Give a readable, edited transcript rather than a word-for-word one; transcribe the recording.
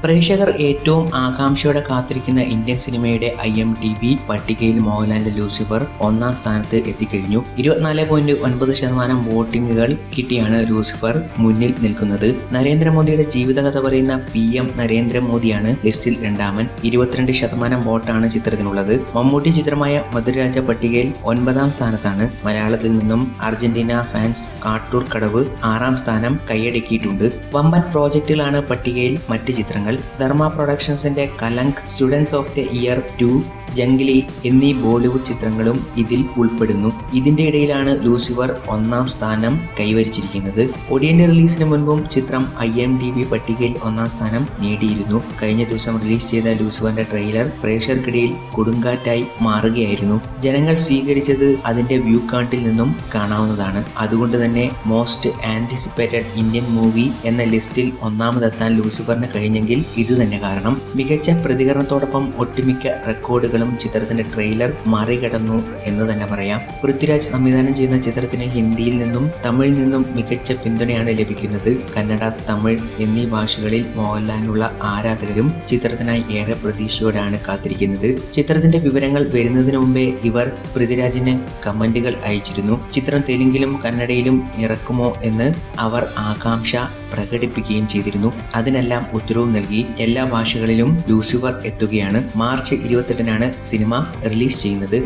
പ്രേക്ഷകർ ഏറ്റവും ആകാംക്ഷയോടെ കാത്തിരിക്കുന്ന ഇന്ത്യൻ സിനിമയുടെ IMDb പട്ടികയിൽ മോഹൻലാലിന്റെ ലൂസിഫർ ഒന്നാം സ്ഥാനത്ത് എത്തിക്കഴിഞ്ഞു. 24.9% വോട്ടിംഗുകൾ കിട്ടിയാണ് ലൂസിഫർ മുന്നിൽ നിൽക്കുന്നത്. നരേന്ദ്രമോദിയുടെ ജീവിതകഥ പറയുന്ന PM നരേന്ദ്രമോദിയാണ് ലിസ്റ്റിൽ രണ്ടാമൻ. 22% വോട്ടാണ് ചിത്രത്തിനുള്ളത്. മമ്മൂട്ടി ചിത്രമായ മധുരരാജ പട്ടികയിൽ 9ാം സ്ഥാനത്താണ്. മലയാളത്തിൽ നിന്നും അർജന്റീന ഫാൻസ് കാട്ടൂർ കടവ് 6ാം സ്ഥാനം കൈയടക്കിയിട്ടുണ്ട്. വമ്പൻ പ്രോജക്റ്റുകളാണ് പട്ടികയിൽ മറ്റ് ചിത്രങ്ങൾ. ധർമ്മ പ്രൊഡക്ഷൻസിന്റെ കലങ്ക്, സ്റ്റുഡൻസ് ഓഫ് ദി ഇയർ 2, ജംഗിലി എന്നീ ബോളിവുഡ് ചിത്രങ്ങളും ഇതിൽ ഉൾപ്പെടുന്നു. ഇതിന്റെ ഇടയിലാണ് ലൂസിഫർ 1ാം സ്ഥാനം കൈവരിച്ചിരിക്കുന്നത്. ഒടിയന്റെ റിലീസിന് മുൻപും ചിത്രം IMDb പട്ടികയിൽ 1ാം സ്ഥാനം നേടിയിരുന്നു. കഴിഞ്ഞ ദിവസം റിലീസ് ചെയ്ത ലൂസിഫറിന്റെ ട്രെയിലർ പ്രേക്ഷകർക്കിടയിൽ കൊടുങ്കാറ്റായി മാറുകയായിരുന്നു. ജനങ്ങൾ സ്വീകരിച്ചത് അതിന്റെ വ്യൂ കൗണ്ടിൽ നിന്നും കാണാവുന്നതാണ്. അതുകൊണ്ട് തന്നെ മോസ്റ്റ് ആന്റിസിപ്പേറ്റഡ് ഇന്ത്യൻ മൂവി എന്ന ലിസ്റ്റിൽ ഒന്നാമതെത്താൻ ലൂസിഫറിന് കഴിഞ്ഞെങ്കിൽ ഇത് തന്നെ കാരണം. മികച്ച പ്രതികരണത്തോടൊപ്പം ഒട്ടുമിക്ക റെക്കോർഡുകൾ ചിത്രത്തിന്റെ ട്രെയിലർ മറികടന്നു എന്ന് തന്നെ പറയാം. പൃഥ്വിരാജ് സംവിധാനം ചെയ്യുന്ന ചിത്രത്തിന് ഹിന്ദിയിൽ നിന്നും തമിഴിൽ നിന്നും മികച്ച പിന്തുണയാണ് ലഭിക്കുന്നത്. കന്നഡ, തമിഴ് എന്നീ ഭാഷകളിൽ മോഹൻലാലിനുള്ള ആരാധകരും ചിത്രത്തിനായി ഏറെ പ്രതീക്ഷയോടാണ് കാത്തിരിക്കുന്നത്. ചിത്രത്തിന്റെ വിവരങ്ങൾ വരുന്നതിന് മുമ്പേ ഇവർ പൃഥ്വിരാജിന് കമന്റുകൾ അയച്ചിരുന്നു. ചിത്രം തെലുങ്കിലും കന്നഡയിലും ഇറക്കുമോ എന്ന് അവർ ആകാംക്ഷ പ്രകടിപ്പിക്കുകയും ചെയ്തിരുന്നു. അതിനെല്ലാം ഉത്തരവ് നൽകി എല്ലാ ഭാഷകളിലും ലൂസിഫർ എത്തുകയാണ്. മാർച്ച് 28-നാണ് സിനിമ റിലീസ് ചെയ്യുന്നത്.